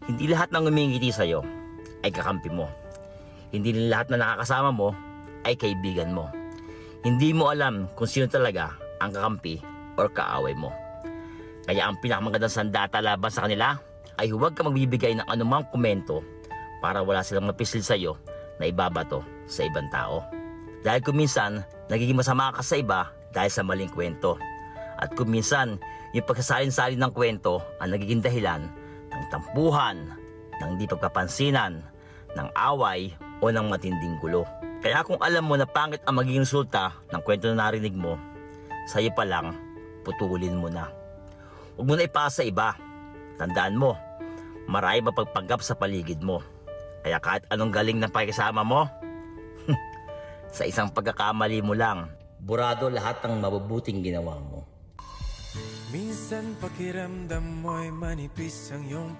Hindi lahat ng umingiti sa'yo ay kakampi mo. Hindi rin lahat na nakakasama mo ay kaibigan mo. Hindi mo alam kung sino talaga ang kakampi or kaaway mo. Kaya ang pinakamagandang sandata laban sa kanila ay huwag ka magbibigay ng anumang komento para wala silang mapisil sa'yo na ibabato sa ibang tao. Dahil kung minsan, nagiging masama ka sa iba dahil sa maling kwento. At kung minsan, yung pagsasalin-salin ng kwento ang nagiging dahilan ng tampuhan, ng di pagpapansinan, ng away o ng matinding gulo. Kaya kung alam mo na pangit ang magiging resulta ng kwento na narinig mo, sa'yo pa lang, putulin mo na. Huwag mo na ipasa sa iba. Tandaan mo, marami mapagpanggap sa paligid mo. Kaya kahit anong galing ng pakisama mo, sa isang pagkakamali mo lang, burado lahat ng mabubuting ginawa mo. Minsan pakiramdam mo'y manipis ang iyong